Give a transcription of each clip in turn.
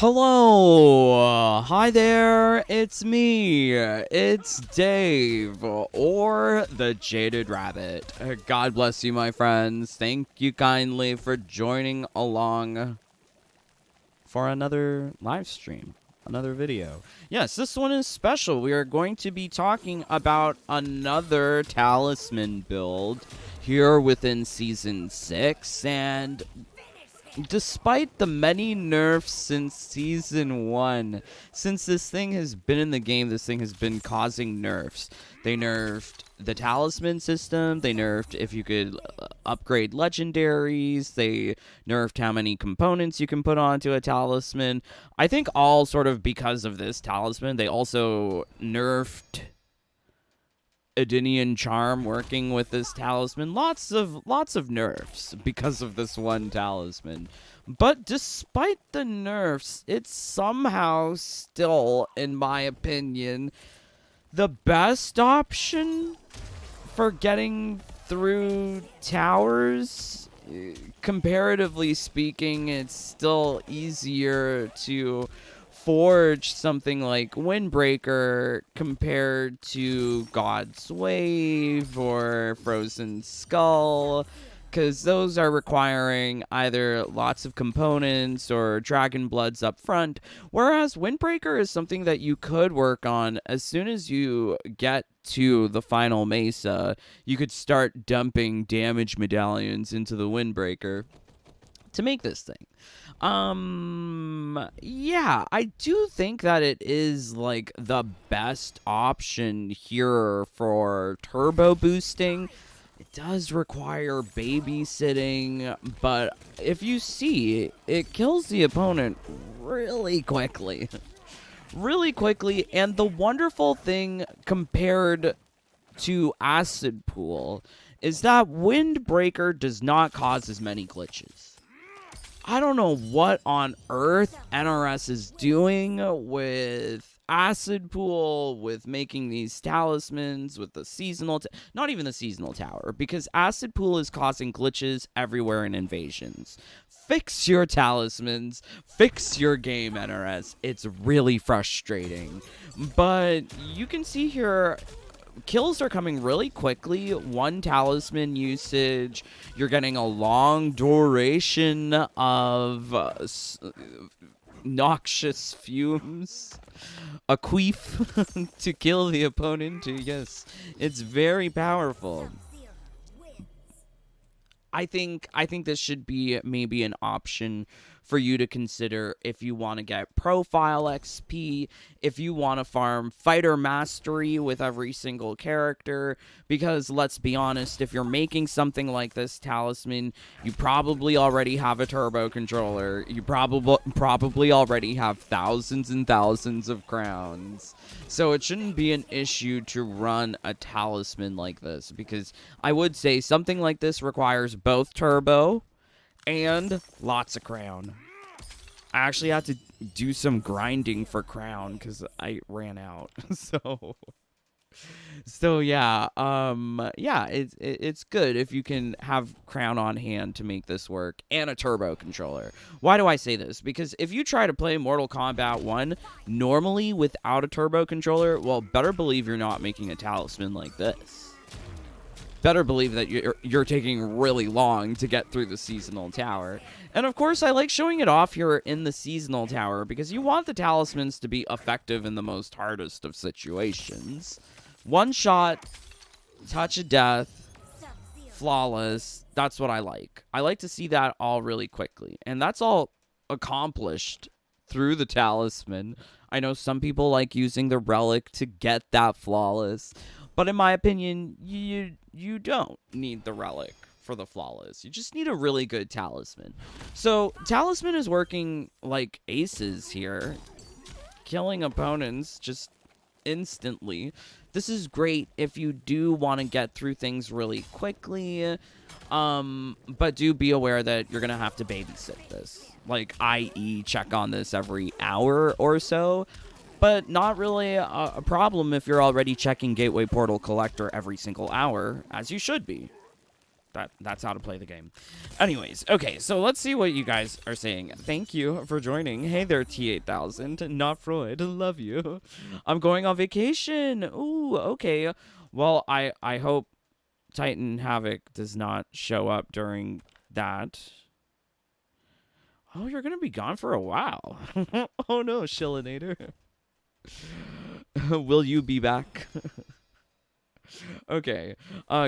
Hello! Hi there, it's me. It's Dave, or the Jaded Rabbit. God bless you, my friends. Thank you kindly for joining along for another live stream, another video. Yes, this one is special. We are going to be talking about another Talisman build here within Season 6, and despite the many nerfs since Season 1, since this thing has been in the game, this thing has been causing nerfs. They nerfed the Talisman system, they nerfed if you could upgrade legendaries, they nerfed how many components you can put onto a Talisman. I think all sort of because of this Talisman. They also nerfed Edenian Charm working with this Talisman. Lots of nerfs because of this one Talisman. But despite the nerfs, it's somehow still, in my opinion, the best option for getting through towers. Comparatively speaking, it's still easier to forge something like Windbreaker compared to God's Wave or Frozen Skull, because those are requiring either lots of components or Dragon Bloods up front, whereas Windbreaker is something that you could work on as soon as you get to the final Mesa. You could start dumping damage medallions into the Windbreaker to make this thing. Yeah, I do think that it is like the best option here for turbo boosting. It does require babysitting, but if you see, it kills the opponent really quickly. Really quickly, and the wonderful thing compared to Acid Pool is that Windbreaker does not cause as many glitches. I don't know what on earth NRS is doing with Acid Pool, with making these talismans, with the seasonal, not even the seasonal tower, because Acid Pool is causing glitches everywhere in invasions. Fix your talismans, fix your game, NRS. It's really frustrating. But you can see here, kills are coming really quickly. One talisman usage, you're getting a long duration of noxious fumes, a queef to kill the opponent. Yes, it's very powerful. I think this should be maybe an option for you to consider if you want to get profile XP, if you want to farm fighter mastery with every single character, because let's be honest, if you're making something like this talisman, you probably already have a turbo controller, you probably already have thousands and thousands of crowns, so it shouldn't be an issue to run a talisman like this, because I would say something like this requires both turbo and lots of crown. I actually had to do some grinding for crown because I ran out. So yeah, yeah, it's good if you can have crown on hand to make this work and a turbo controller. Why do I say this? Because if you try to play Mortal Kombat 1 normally without a turbo controller, well, better believe you're not making a talisman like this. Better believe that you're taking really long to get through the seasonal tower. And of course, I like showing it off here in the seasonal tower because you want the talismans to be effective in the most hardest of situations. One shot, touch of death, flawless. That's what I like. I like to see that all really quickly. And that's all accomplished through the talisman. I know some people like using the relic to get that flawless. But in my opinion, you don't need the relic for the flawless. You just need a really good talisman. So, talisman is working like aces here. Killing opponents just instantly. This is great if you do want to get through things really quickly. But do be aware that you're going to have to babysit this. Like, i.e. check on this every hour or so. But not really a problem if you're already checking Gateway Portal Collector every single hour, as you should be. That's how to play the game. Anyways, okay, so let's see what you guys are saying. Thank you for joining. Hey there, T8000. Not Freud. Love you. I'm going on vacation. Ooh, okay. Well, I hope Titan Havoc does not show up during that. Oh, you're gonna be gone for a while. Oh no, Shillinator. Will you be back? Okay.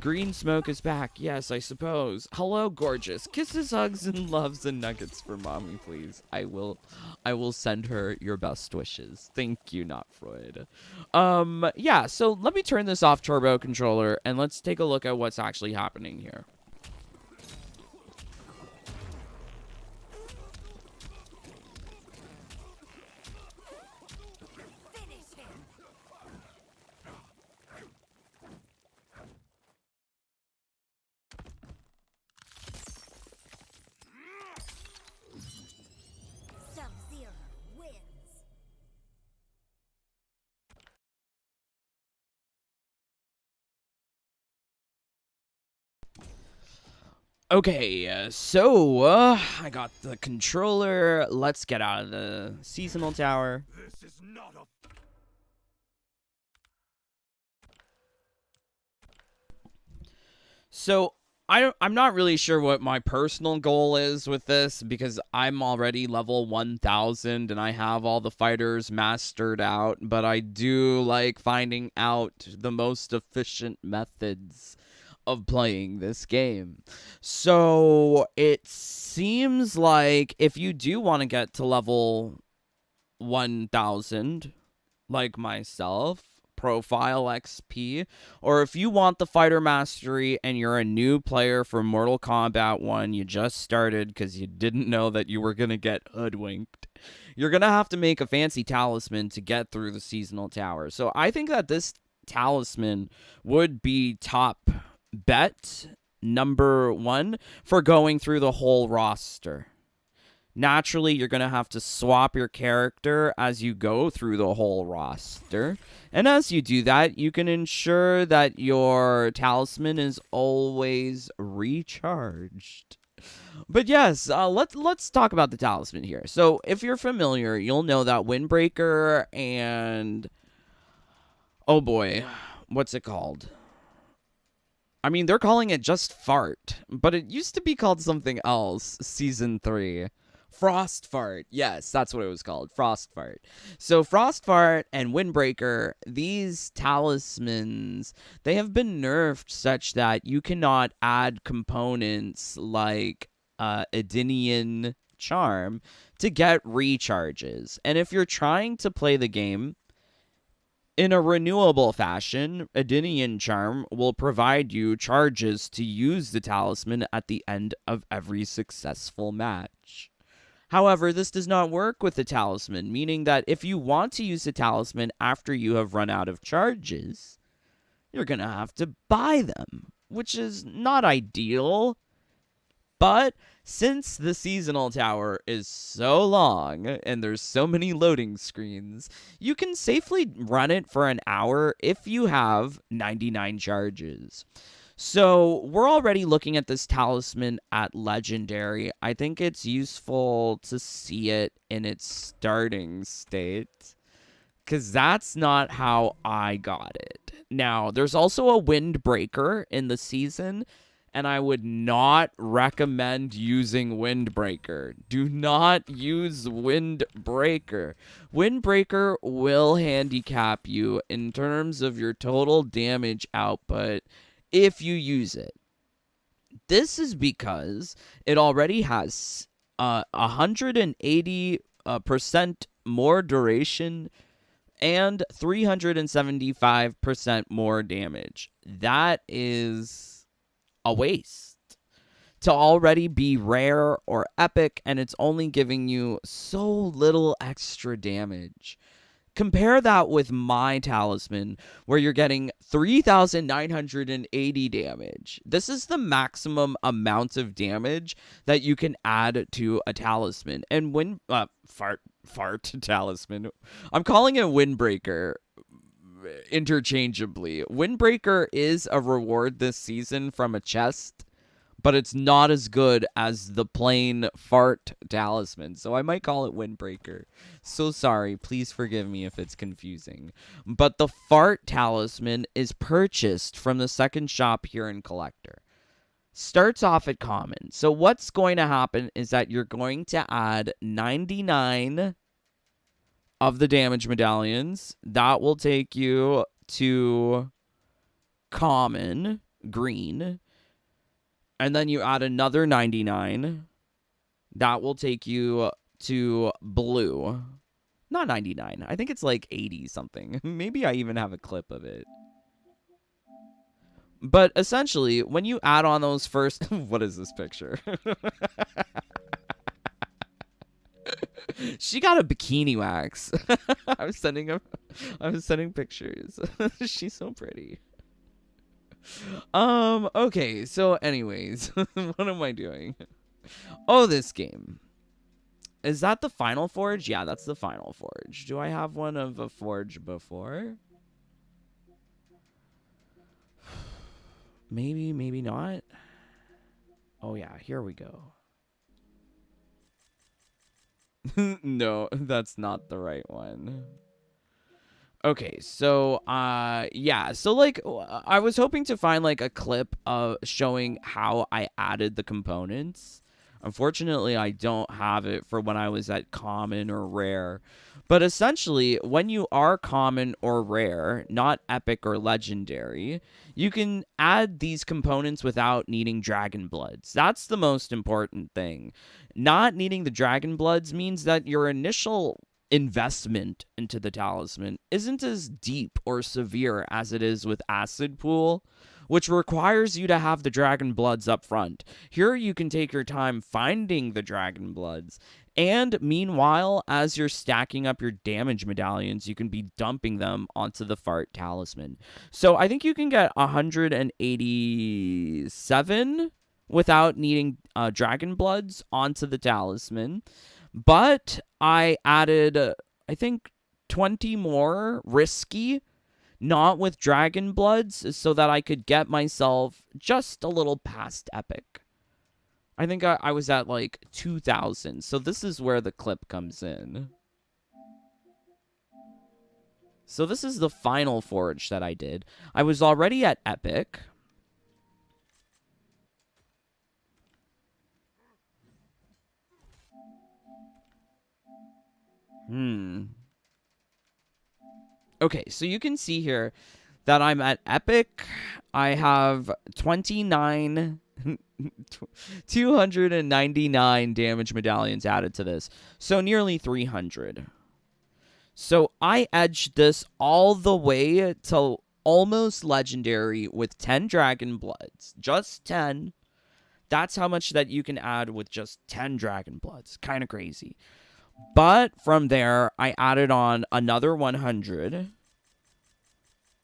Green Smoke is back. Yes, I suppose. Hello, gorgeous. Kisses, hugs, and loves and nuggets for mommy, please. I will send her your best wishes. Thank you, Not Freud. Yeah, so let me turn this off turbo controller and let's take a look at what's actually happening here. Okay, so I got the controller. Let's get out of the seasonal tower. This is not a... So I'm not really sure what my personal goal is with this because I'm already level 1000 and I have all the fighters mastered out, but I do like finding out the most efficient methods of playing this game. So it seems like if you do want to get to level 1000 like myself, profile XP, or if you want the fighter mastery and you're a new player for Mortal Kombat 1, you just started because you didn't know that you were going to get hoodwinked, you're going to have to make a fancy talisman to get through the seasonal tower. So I think that this talisman would be top bet number 1 for going through the whole roster. Naturally, you're going to have to swap your character as you go through the whole roster. And as you do that, you can ensure that your talisman is always recharged. But yes, let's talk about the talisman here. So if you're familiar, you'll know that Windbreaker and... oh boy, what's it called? I mean, they're calling it just Fart, but it used to be called something else, Season 3. Frost Fart. Yes, that's what it was called, Frost Fart. So Frost Fart and Windbreaker, these talismans, they have been nerfed such that you cannot add components like Edenian Charm to get recharges. And if you're trying to play the game in a renewable fashion, Edenian Charm will provide you charges to use the talisman at the end of every successful match. However, this does not work with the talisman, meaning that if you want to use the talisman after you have run out of charges, you're going to have to buy them, which is not ideal. But since the seasonal tower is so long and there's so many loading screens, you can safely run it for an hour if you have 99 charges. So we're already looking at this talisman at Legendary. I think it's useful to see it in its starting state, because that's not how I got it. Now, there's also a Windbreaker in the season, and I would not recommend using Windbreaker. Do not use Windbreaker. Windbreaker will handicap you in terms of your total damage output if you use it. This is because it already has 180% more duration and 375% more damage. That is a waste to already be rare or epic, and it's only giving you so little extra damage. Compare that with my talisman, where you're getting 3,980 damage. This is the maximum amount of damage that you can add to a talisman. And when fart talisman, I'm calling it Windbreaker interchangeably. Windbreaker is a reward this season from a chest but it's not as good as the plain fart talisman, so I might call it Windbreaker. So sorry, please forgive me if it's confusing. But the fart talisman is purchased from the second shop here in Collector. Starts off at common. So what's going to happen is that you're going to add 99 of the damage medallions. That will take you to common, green. And then you add another 99. That will take you to blue. Not 99. I think it's like 80 something. Maybe I even have a clip of it. But essentially, when you add on those first... What is this picture? She got a bikini wax. I was sending pictures. She's so pretty. Okay, so anyways, what am I doing? Oh, this game. Is that the final forge? Yeah, that's the final forge. Do I have one of a forge before? Maybe, maybe not. Oh yeah, here we go. No, that's not the right one. Okay, so yeah, so like I was hoping to find like a clip of showing how I added the components. Unfortunately, I don't have it for when I was at common or rare. But essentially, when you are common or rare, not epic or legendary, you can add these components without needing dragon bloods. That's the most important thing. Not needing the dragon bloods means that your initial investment into the talisman isn't as deep or severe as it is with Acid Pool, which requires you to have the dragon bloods up front. Here you can take your time finding the dragon bloods, and meanwhile, as you're stacking up your damage medallions, you can be dumping them onto the fart talisman. So I think you can get 187 without needing dragon bloods onto the talisman. But I added, I think, 20 more risky, not with dragon bloods, so that I could get myself just a little past epic. I think I was at like 2,000, so this is where the clip comes in. So this is the final forge that I did. I was already at epic. Okay, so you can see here that I'm at epic. I have 299 damage medallions added to this. So nearly 300. So I edged this all the way to almost legendary with 10 dragon bloods. Just 10. That's how much that you can add with just 10 dragon bloods. Kind of crazy. But from there, I added on another 100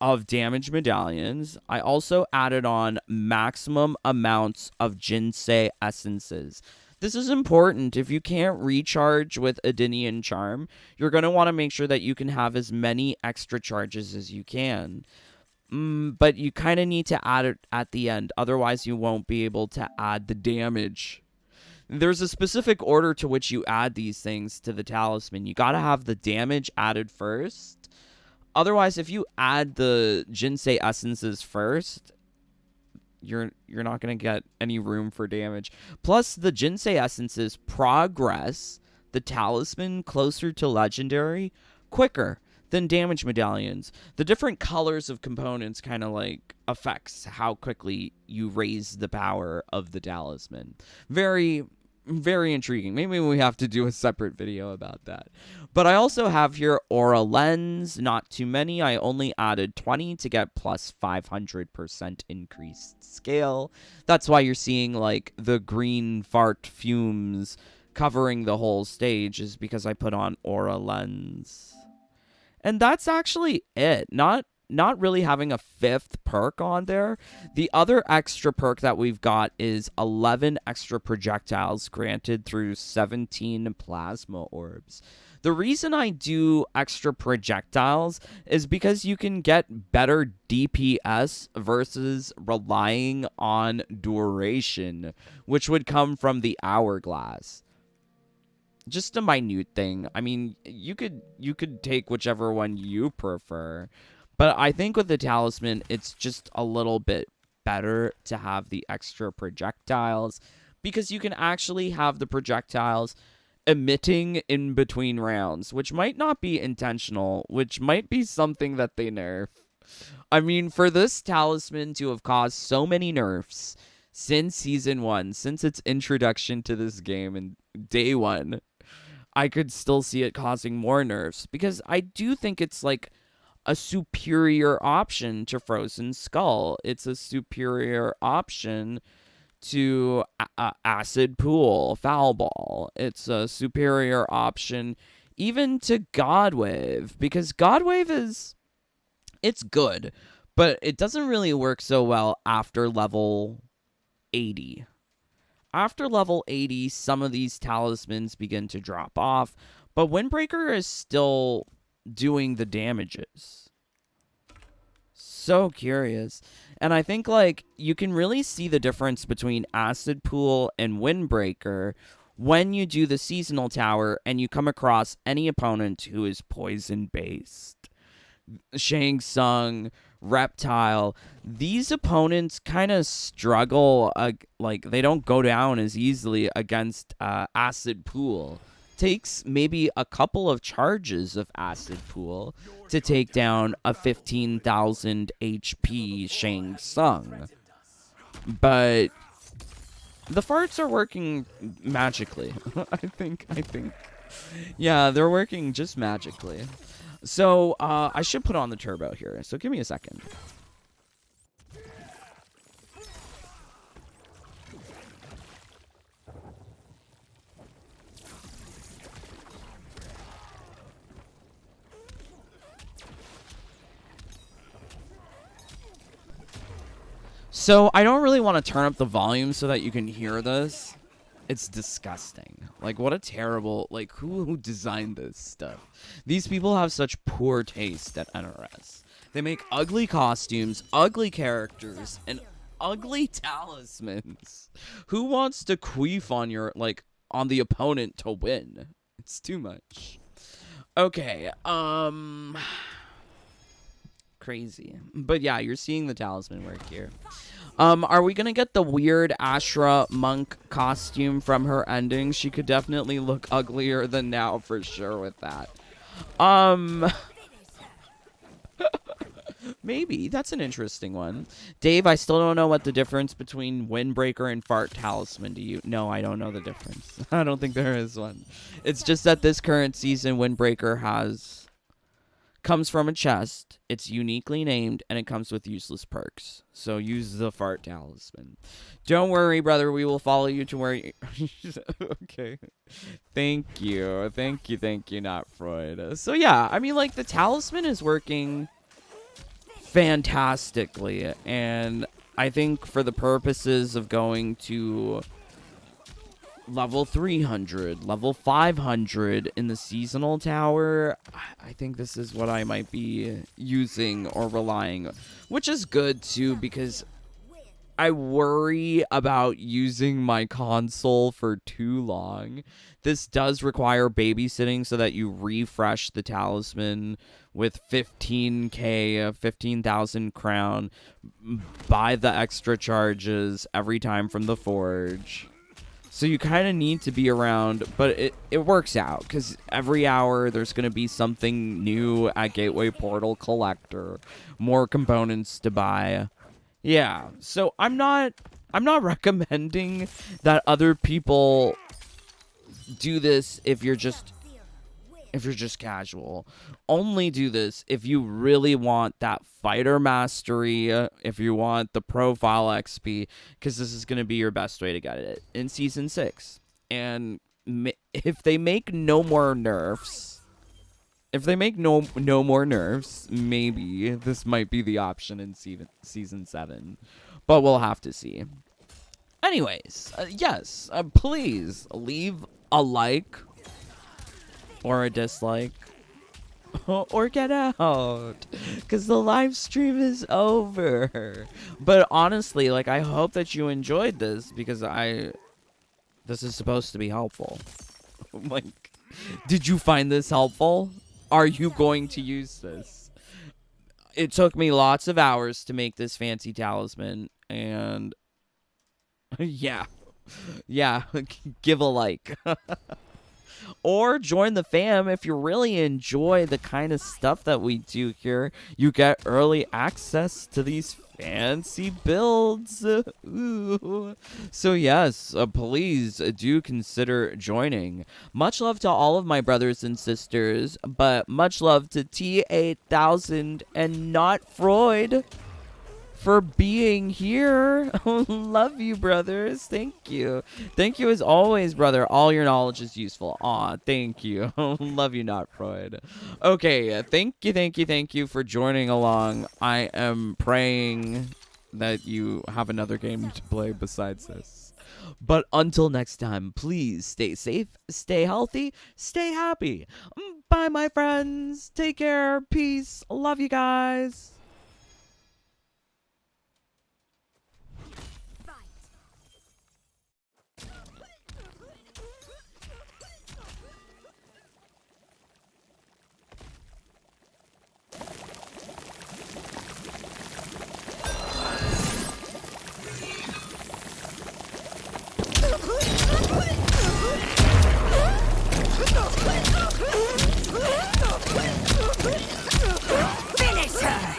of damage medallions. I also added on maximum amounts of Jinsei essences. This is important. If you can't recharge with Adinian Charm, you're going to want to make sure that you can have as many extra charges as you can. But you kind of need to add it at the end. Otherwise, you won't be able to add the damage. There's a specific order to which you add these things to the talisman. You got to have the damage added first. Otherwise, if you add the Jinsei essences first, you're not going to get any room for damage. Plus, the Jinsei essences progress the talisman closer to legendary quicker than damage medallions. The different colors of components kind of like affects how quickly you raise the power of the talisman. Very, very intriguing. Maybe we have to do a separate video about that. But I also have here Aura Lens. Not too many. I only added 20 to get plus 500% increased scale. That's why you're seeing like the green fart fumes covering the whole stage, is because I put on Aura Lens. And that's actually it. Not really having a fifth perk on there. The other extra perk that we've got is 11 extra projectiles granted through 17 plasma orbs. The reason I do extra projectiles is because you can get better DPS versus relying on duration, which would come from the hourglass. Just a minute thing. I mean, you could take whichever one you prefer, but I think with the talisman, it's just a little bit better to have the extra projectiles because you can actually have the projectiles emitting in between rounds, which might not be intentional, which might be something that they nerf. I mean, for this talisman to have caused so many nerfs since season 1, since its introduction to this game in day 1, I could still see it causing more nerfs because I do think it's like a superior option to Frozen Skull. It's a superior option to Acid Pool, Foul Ball. It's a superior option even to Godwave because Godwave it's good, but it doesn't really work so well after level 80. After level 80, some of these talismans begin to drop off, but Windbreaker is still doing the damages. So curious. And I think, like, you can really see the difference between Acid Pool and Windbreaker when you do the Seasonal Tower and you come across any opponent who is poison-based. Shang Tsung, Reptile, these opponents kind of struggle, like they don't go down as easily against Acid Pool. Takes maybe a couple of charges of Acid Pool to take down a 15,000 HP Shang Tsung. But the farts are working magically. I think. Yeah, they're working just magically. So, I should put on the turbo here, so give me a second. So, I don't really want to turn up the volume so that you can hear this. It's disgusting. Like, what a terrible, like, who designed this stuff? These people have such poor taste at NRS. They make ugly costumes, ugly characters, and ugly talismans. Who wants to queef on your, like, on the opponent to win? It's too much. Okay, crazy. But yeah, you're seeing the talisman work here. Are we gonna get the weird Ashra monk costume from her ending? She could definitely look uglier than now for sure with that. Maybe. That's an interesting one. Dave, I still don't know what the difference between Windbreaker and Fart Talisman do you? No, I don't know the difference. I don't think there is one. It's just that this current season, Windbreaker comes from a chest, it's uniquely named, and it comes with useless perks. So use the Fart Talisman. Don't worry, brother, we will follow you to where you... Okay. Thank you, not Freud. So yeah, I mean, like, the talisman is working fantastically, and I think for the purposes of going to level 300, level 500 in the seasonal tower, I think this is what I might be using or relying on, which is good too because I worry about using my console for too long. This does require babysitting so that you refresh the talisman with 15k, 15,000 crown, buy the extra charges every time from the forge. So you kind of need to be around, but it works out because every hour there's going to be something new at Gateway Portal Collector, more components to buy. Yeah, so I'm not recommending that other people do this if you're just casual. Only do this if you really want that fighter mastery, if you want the profile XP, because this is going to be your best way to get it in Season 6. And if they make no more nerfs, maybe this might be the option in Season 7. But we'll have to see. Anyways, yes, please leave a like. or a dislike. Or get out, because the live stream is over. But honestly, like, I hope that you enjoyed this, because this is supposed to be helpful. Like, did you find this helpful? Are you going to use this? It took me lots of hours to make this fancy talisman, and yeah, give a like. Or join the fam if you really enjoy the kind of stuff that we do here. You get early access to these fancy builds. Ooh. So yes, please do consider joining. Much love to all of my brothers and sisters, but much love to T8000 and not Freud for being here. Love you, brothers. Thank you. Thank you as always, brother. All your knowledge is useful. Aw, thank you. Love you, not Freud. Okay, thank you for joining along. I am praying that you have another game to play besides this. But until next time, please stay safe, stay healthy, stay happy. Bye, my friends. Take care. Peace. Love you guys. Finish her!